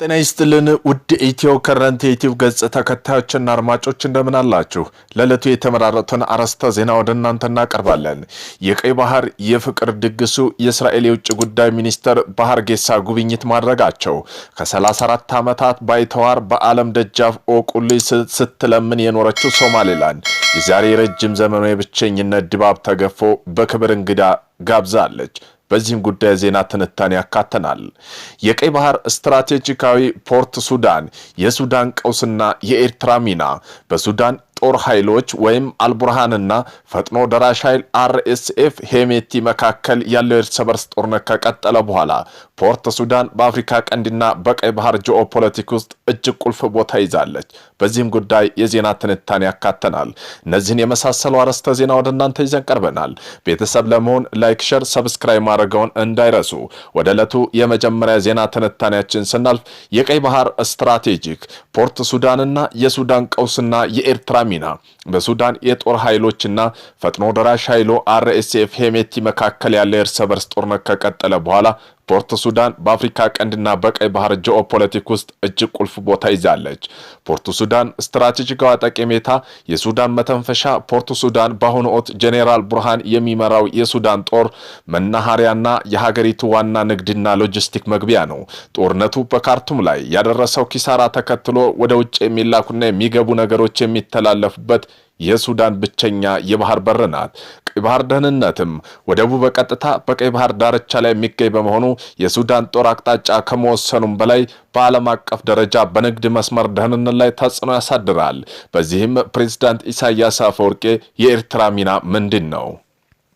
ጤና ይስጥልን ውድ ኢትዮ ከረንት ዩቲዩብ ገጽ ተከታዮችና አድማጮች እንደምን አላችሁ? ለዕለቱ የተመራረጡን አርዕስተ ዜና ወደ እናንተ እናቀርባለን። የቀይ ባህር የፍቅር ድግሱ የእስራኤል የውጭ ጉዳይ ሚኒስትር በሐርጌሳ ጉብኝት ማድረጋቸው፣ ከ34 ዓመታት ባይተዋር በዓለም ደጃፍ ኦቁልኝ ስትለምን የኖረችው ሶማሌላንድ የዛሬ ረጅም ዘመኑ የብቸኝነት ድባብ ተገፎ በክብር እንግዳ ጋብዛለች። በዚህም ጉዳይ ዜና ትንታኔ ያካተናል። የቀይ ባህር ስትራቴጂካዊ ፖርት ሱዳን፣ የሱዳን ቀውስና የኤርትራ ሚና፣ በሱዳን ጦር ኃይሎች ወይም አልቡርሃንና ፈጥኖ ደራሽ ኃይል አርኤስኤፍ ሄሜቲ መካከል ያለው እርስ በርስ ጦርነት ከቀጠለ በኋላ ፖርት ሱዳን በአፍሪካ ቀንድና በቀይ ባህር ጂኦፖለቲክ ውስጥ እጅግ ቁልፍ ቦታ ይዛለች። በዚህም ጉዳይ የዜና ትንታኔ ያካተናል። እነዚህን የመሳሰሉ አርዕስተ ዜና ወደ እናንተ ይዘን ቀርበናል። ቤተሰብ ለመሆን ላይክ፣ ሸር፣ ሰብስክራይብ ማድረገውን እንዳይረሱ። ወደ ዕለቱ የመጀመሪያ ዜና ትንታኔያችን ስናልፍ የቀይ ባህር ስትራቴጂክ ፖርት ሱዳንና የሱዳን ቀውስና የኤርትራ ሚና፣ በሱዳን የጦር ኃይሎችና ፈጥኖ ደራሽ ኃይሉ አርኤስኤፍ ሄሜቲ መካከል ያለ እርስ በርስ ጦርነት ከቀጠለ በኋላ ፖርት ሱዳን በአፍሪካ ቀንድና በቀይ ባህር ጂኦፖለቲክ ውስጥ እጅግ ቁልፍ ቦታ ይዛለች። ፖርት ሱዳን ስትራቴጂካዊ ጠቀሜታ፣ የሱዳን መተንፈሻ። ፖርት ሱዳን በአሁኑ ወቅት ጄኔራል ቡርሃን የሚመራው የሱዳን ጦር መናኸሪያና የሀገሪቱ ዋና ንግድና ሎጂስቲክ መግቢያ ነው። ጦርነቱ በካርቱም ላይ ያደረሰው ኪሳራ ተከትሎ ወደ ውጭ የሚላኩና የሚገቡ ነገሮች የሚተላለፉበት የሱዳን ብቸኛ የባህር በር ናት። ቀይ ባህር ደህንነትም ወደቡ በቀጥታ በቀይ ባህር ዳርቻ ላይ የሚገኝ በመሆኑ የሱዳን ጦር አቅጣጫ ከመወሰኑም በላይ በዓለም አቀፍ ደረጃ በንግድ መስመር ደህንነት ላይ ተጽዕኖ ያሳድራል። በዚህም ፕሬዝዳንት ኢሳያስ አፈወርቂ የኤርትራ ሚና ምንድን ነው?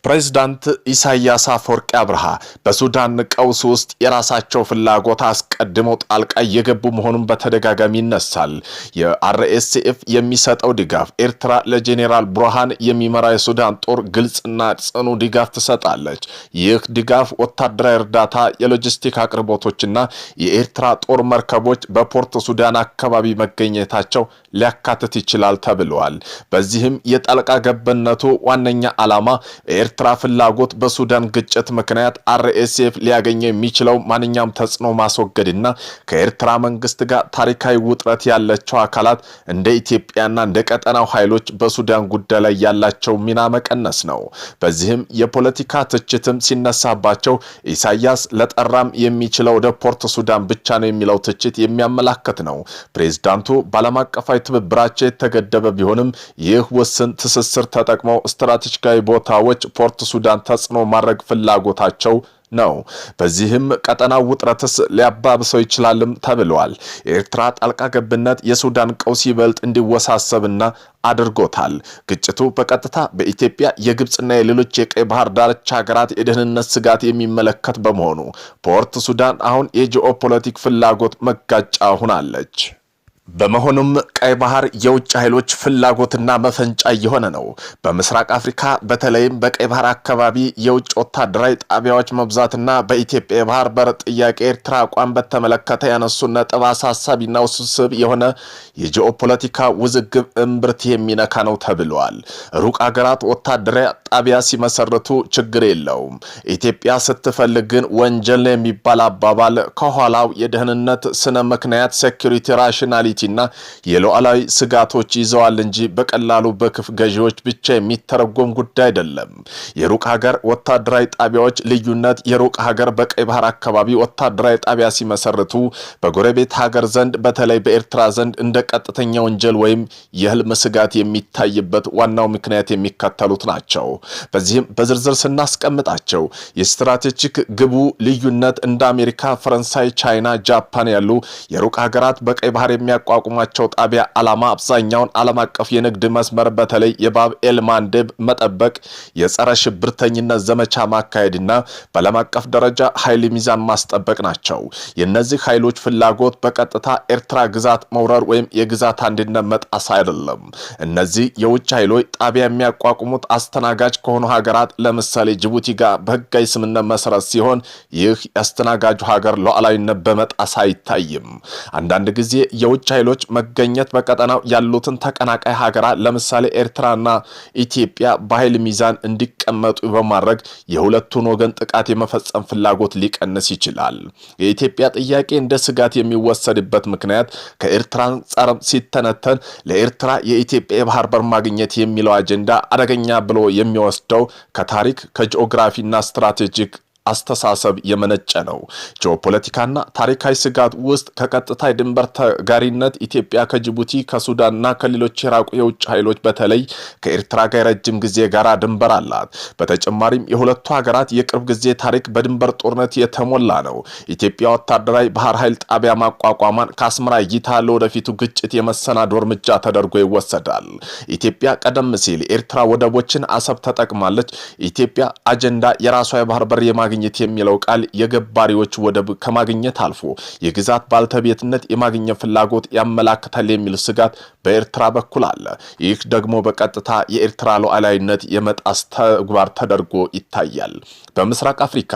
ፕሬዝዳንት ኢሳያስ አፈወርቂ አብርሃ በሱዳን ቀውስ ውስጥ የራሳቸው ፍላጎት አስቀድመው ጣልቃ እየገቡ መሆኑን በተደጋጋሚ ይነሳል። የአርኤስኤፍ የሚሰጠው ድጋፍ፣ ኤርትራ ለጄኔራል ቡርሃን የሚመራ የሱዳን ጦር ግልጽና ጽኑ ድጋፍ ትሰጣለች። ይህ ድጋፍ ወታደራዊ እርዳታ፣ የሎጂስቲክ አቅርቦቶችና የኤርትራ ጦር መርከቦች በፖርት ሱዳን አካባቢ መገኘታቸው ሊያካትት ይችላል ተብሏል። በዚህም የጣልቃ ገብነቱ ዋነኛ ዓላማ ኤርትራ ፍላጎት በሱዳን ግጭት ምክንያት አርኤስኤፍ ሊያገኘው የሚችለው ማንኛውም ተጽዕኖ ማስወገድና ከኤርትራ መንግስት ጋር ታሪካዊ ውጥረት ያላቸው አካላት እንደ ኢትዮጵያና እንደ ቀጠናው ኃይሎች በሱዳን ጉዳይ ላይ ያላቸው ሚና መቀነስ ነው። በዚህም የፖለቲካ ትችትም ሲነሳባቸው ኢሳያስ ለጠራም የሚችለው ወደ ፖርት ሱዳን ብቻ ነው የሚለው ትችት የሚያመላክት ነው። ፕሬዝዳንቱ ባለም አቀፋዊ ትብብራቸው የተገደበ ቢሆንም ይህ ውስን ትስስር ተጠቅመው ስትራቴጂካዊ ቦታዎች ፖርት ሱዳን ተጽዕኖ ማድረግ ፍላጎታቸው ነው። በዚህም ቀጠናው ውጥረትስ ሊያባብሰው ይችላልም ተብሏል። የኤርትራ ጣልቃ ገብነት የሱዳን ቀውስ ይበልጥ እንዲወሳሰብና አድርጎታል። ግጭቱ በቀጥታ በኢትዮጵያ፣ የግብጽና የሌሎች የቀይ ባህር ዳርቻ ሀገራት የደህንነት ስጋት የሚመለከት በመሆኑ ፖርት ሱዳን አሁን የጂኦፖለቲክ ፍላጎት መጋጫ ሆናለች። በመሆኑም ቀይ ባህር የውጭ ኃይሎች ፍላጎትና መፈንጫ እየሆነ ነው። በምስራቅ አፍሪካ በተለይም በቀይ ባህር አካባቢ የውጭ ወታደራዊ ጣቢያዎች መብዛትና በኢትዮጵያ የባህር በር ጥያቄ ኤርትራ አቋም በተመለከተ ያነሱ ነጥብ አሳሳቢና ውስብስብ የሆነ የጂኦፖለቲካ ውዝግብ እምብርት የሚነካ ነው ተብሏል። ሩቅ ሀገራት ወታደራዊ ጣቢያ ሲመሰርቱ ችግር የለውም። ኢትዮጵያ ስትፈልግ ግን ወንጀል የሚባል አባባል ከኋላው የደህንነት ስነ ምክንያት ሴኩሪቲ ራሽናሊቲ እና የሉዓላዊ ስጋቶች ይዘዋል እንጂ በቀላሉ በክፍ ገዢዎች ብቻ የሚተረጎም ጉዳይ አይደለም። የሩቅ ሀገር ወታደራዊ ጣቢያዎች ልዩነት፣ የሩቅ ሀገር በቀይ ባህር አካባቢ ወታደራዊ ጣቢያ ሲመሰርቱ በጎረቤት ሀገር ዘንድ በተለይ በኤርትራ ዘንድ እንደ ቀጥተኛ ወንጀል ወይም የህልም ስጋት የሚታይበት ዋናው ምክንያት የሚከተሉት ናቸው። በዚህም በዝርዝር ስናስቀምጣቸው የስትራቴጂክ ግቡ ልዩነት እንደ አሜሪካ፣ ፈረንሳይ፣ ቻይና፣ ጃፓን ያሉ የሩቅ ሀገራት በቀይ ባህር የሚያቋቁማቸው ጣቢያ ዓላማ አብዛኛውን ዓለም አቀፍ የንግድ መስመር በተለይ የባብ ኤል ማንደብ መጠበቅ፣ የጸረ ሽብርተኝነት ዘመቻ ማካሄድና በዓለም አቀፍ ደረጃ ኃይል ሚዛን ማስጠበቅ ናቸው። የነዚህ ኃይሎች ፍላጎት በቀጥታ ኤርትራ ግዛት መውረር ወይም የግዛት አንድነት መጣስ አይደለም። እነዚህ የውጭ ኃይሎች ጣቢያ የሚያቋቁሙት አስተናጋጅ ከሆኑ ሀገራት ለምሳሌ ጅቡቲ ጋር በህጋዊ ስምምነት መሰረት ሲሆን ይህ የአስተናጋጁ ሀገር ሉዓላዊነት በመጣስ አይታይም። አንዳንድ ጊዜ የውጭ ኃይሎች መገኘት በቀጠናው ያሉትን ተቀናቃይ ሀገራት ለምሳሌ ኤርትራና ኢትዮጵያ በኃይል ሚዛን እንዲቀመጡ በማድረግ የሁለቱን ወገን ጥቃት የመፈጸም ፍላጎት ሊቀንስ ይችላል። የኢትዮጵያ ጥያቄ እንደ ስጋት የሚወሰድበት ምክንያት ከኤርትራ አንጻር ሲተነተን ለኤርትራ የኢትዮጵያ የባህር በር ማግኘት የሚለው አጀንዳ አደገኛ ብሎ የሚወስደው ከታሪክ ከጂኦግራፊና ስትራቴጂክ አስተሳሰብ የመነጨ ነው። ጂኦፖለቲካና ታሪካዊ ስጋት ውስጥ ከቀጥታ የድንበር ተጋሪነት ኢትዮጵያ ከጅቡቲ ከሱዳንና ከሌሎች የራቁ የውጭ ኃይሎች በተለይ ከኤርትራ ጋር ረጅም ጊዜ ጋራ ድንበር አላት። በተጨማሪም የሁለቱ ሀገራት የቅርብ ጊዜ ታሪክ በድንበር ጦርነት የተሞላ ነው። ኢትዮጵያ ወታደራዊ ባህር ኃይል ጣቢያ ማቋቋሟን ከአስመራ እይታ ለወደፊቱ ግጭት የመሰናዶ እርምጃ ተደርጎ ይወሰዳል። ኢትዮጵያ ቀደም ሲል ኤርትራ ወደቦችን አሰብ ተጠቅማለች። ኢትዮጵያ አጀንዳ የራሷ የባህር በር የማግኘት የሚለው ቃል የገባሪዎች ወደብ ከማግኘት አልፎ የግዛት ባልተቤትነት የማግኘት ፍላጎት ያመላክታል የሚል ስጋት በኤርትራ በኩል አለ። ይህ ደግሞ በቀጥታ የኤርትራ ሉዓላዊነት የመጣስ ተግባር ተደርጎ ይታያል። በምስራቅ አፍሪካ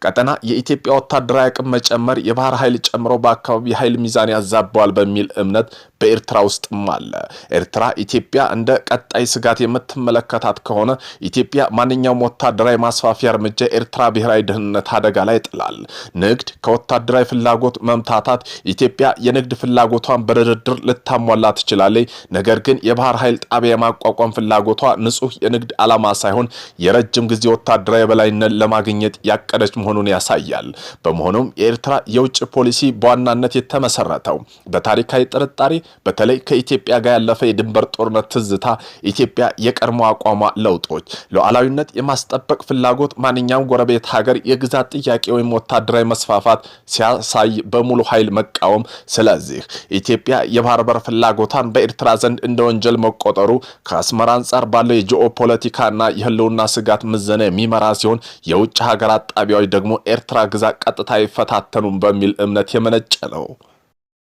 ቀጠና የኢትዮጵያ ወታደራዊ አቅም መጨመር የባህር ኃይል ጨምሮ በአካባቢ ኃይል ሚዛን ያዛባዋል በሚል እምነት በኤርትራ ውስጥም አለ። ኤርትራ ኢትዮጵያ እንደ ቀጣይ ስጋት የምትመለከታት ከሆነ ኢትዮጵያ ማንኛውም ወታደራዊ ማስፋፊያ እርምጃ ኤርትራ ብሔራዊ ደህንነት አደጋ ላይ ይጥላል። ንግድ ከወታደራዊ ፍላጎት መምታታት ኢትዮጵያ የንግድ ፍላጎቷን በድርድር ልታሟላ ትችላለች። ነገር ግን የባህር ኃይል ጣቢያ ማቋቋም ፍላጎቷ ንጹህ የንግድ ዓላማ ሳይሆን የረጅም ጊዜ ወታደራዊ በላይነት ለማግኘት ያቀደች መሆኑን ያሳያል። በመሆኑም የኤርትራ የውጭ ፖሊሲ በዋናነት የተመሰረተው በታሪካዊ ጥርጣሬ በተለይ ከኢትዮጵያ ጋር ያለፈ የድንበር ጦርነት ትዝታ፣ ኢትዮጵያ የቀድሞ አቋሟ ለውጦች፣ ሉዓላዊነት የማስጠበቅ ፍላጎት፣ ማንኛውም ጎረቤት ሀገር የግዛት ጥያቄ ወይም ወታደራዊ መስፋፋት ሲያሳይ በሙሉ ኃይል መቃወም። ስለዚህ ኢትዮጵያ የባህር በር ፍላጎቷን በኤርትራ ዘንድ እንደ ወንጀል መቆጠሩ ከአስመራ አንጻር ባለው የጂኦፖለቲካና የህልውና ስጋት ምዘና የሚመራ ሲሆን የውጭ ሀገራት ጣቢያዎች ደግሞ ኤርትራ ግዛት ቀጥታ አይፈታተኑም በሚል እምነት የመነጨ ነው።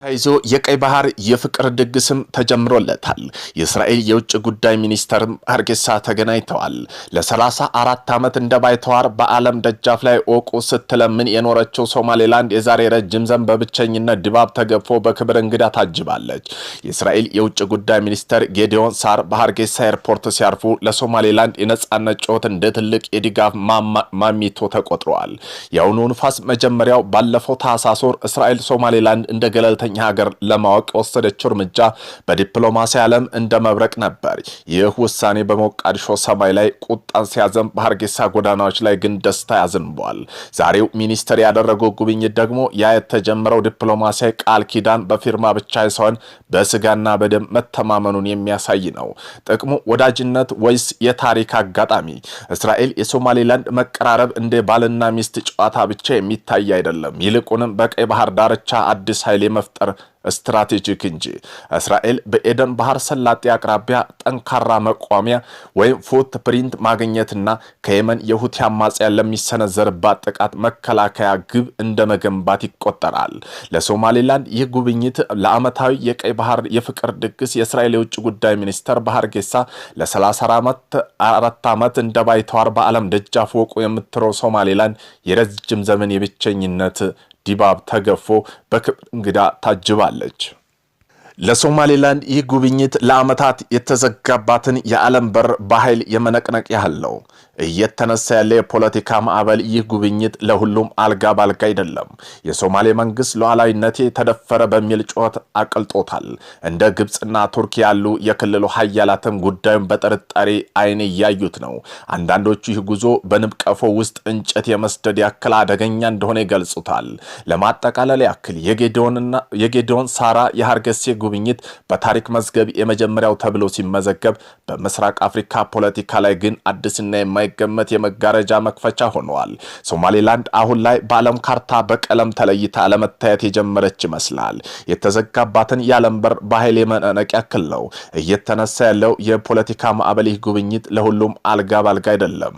ይዞ የቀይ ባህር የፍቅር ድግስም ተጀምሮለታል። የእስራኤል የውጭ ጉዳይ ሚኒስተር ሀርጌሳ ተገናኝተዋል። ለ34 ዓመት እንደ ባይተዋር በዓለም ደጃፍ ላይ ኦቁ ስትለምን የኖረችው ሶማሌላንድ የዛሬ ረጅም ዘመን በብቸኝነት ድባብ ተገፎ በክብር እንግዳ ታጅባለች። የእስራኤል የውጭ ጉዳይ ሚኒስተር ጌዲዮን ሳር በሀርጌሳ ኤርፖርት ሲያርፉ ለሶማሌላንድ የነጻነት ጩኸት እንደ ትልቅ የድጋፍ ማሚቶ ተቆጥረዋል። የአሁኑ ንፋስ መጀመሪያው ባለፈው ታህሳስ ወር እስራኤል ሶማሌላንድ እንደ ገለልተኛ ሀገር ለማወቅ የወሰደችው እርምጃ በዲፕሎማሲ ዓለም እንደ መብረቅ ነበር። ይህ ውሳኔ በሞቃዲሾ ሰማይ ላይ ቁጣን ሲያዘንብ በሀርጌሳ ጎዳናዎች ላይ ግን ደስታ ያዘንቧል። ዛሬው ሚኒስተር ያደረገው ጉብኝት ደግሞ ያ የተጀመረው ዲፕሎማሲያዊ ቃል ኪዳን በፊርማ ብቻ ሳይሆን በስጋና በደም መተማመኑን የሚያሳይ ነው። ጥቅሙ ወዳጅነት ወይስ የታሪክ አጋጣሚ? እስራኤል የሶማሌላንድ መቀራረብ እንደ ባልና ሚስት ጨዋታ ብቻ የሚታይ አይደለም። ይልቁንም በቀይ ባህር ዳርቻ አዲስ ኃይል የመፍጠር ስትራቴጂክ እንጂ። እስራኤል በኤደን ባህር ሰላጤ አቅራቢያ ጠንካራ መቋሚያ ወይም ፉት ፕሪንት ማግኘትና ከየመን የሁቲ አማጽያን ለሚሰነዘርባት ጥቃት መከላከያ ግብ እንደ መገንባት ይቆጠራል። ለሶማሌላንድ ይህ ጉብኝት ለዓመታዊ የቀይ ባህር የፍቅር ድግስ የእስራኤል የውጭ ጉዳይ ሚኒስተር በሀርጌሳ ለ34 ዓመት እንደ ባይተዋር በዓለም ደጃፍ ወቁ የምትረው ሶማሌላንድ የረጅም ዘመን የብቸኝነት ድባብ ተገፎ በክብር እንግዳ ታጅባለች። ለሶማሌላንድ ይህ ጉብኝት ለዓመታት የተዘጋባትን የዓለም በር በኃይል የመነቅነቅ ያህል ነው። እየተነሳ ያለ የፖለቲካ ማዕበል ይህ ጉብኝት ለሁሉም አልጋ ባልጋ አይደለም። የሶማሌ መንግስት ሉዓላዊነቴ ተደፈረ በሚል ጩኸት አቅልጦታል። እንደ ግብፅና ቱርክ ያሉ የክልሉ ሀያላትም ጉዳዩን በጥርጣሬ አይን እያዩት ነው። አንዳንዶቹ ይህ ጉዞ በንብ ቀፎ ውስጥ እንጨት የመስደድ ያክል አደገኛ እንደሆነ ይገልጹታል። ለማጠቃለል ያክል የጌዲዮን ሳራ የሀርጌሳ ጉብኝት በታሪክ መዝገብ የመጀመሪያው ተብሎ ሲመዘገብ በምስራቅ አፍሪካ ፖለቲካ ላይ ግን አዲስና የማይገመት የመጋረጃ መክፈቻ ሆነዋል። ሶማሌላንድ አሁን ላይ በዓለም ካርታ በቀለም ተለይታ ለመታየት የጀመረች ይመስላል። የተዘጋባትን የዓለም በር በኃይል የመነቅ ያክል ነው። እየተነሳ ያለው የፖለቲካ ማዕበል ይህ ጉብኝት ለሁሉም አልጋ ባልጋ አይደለም።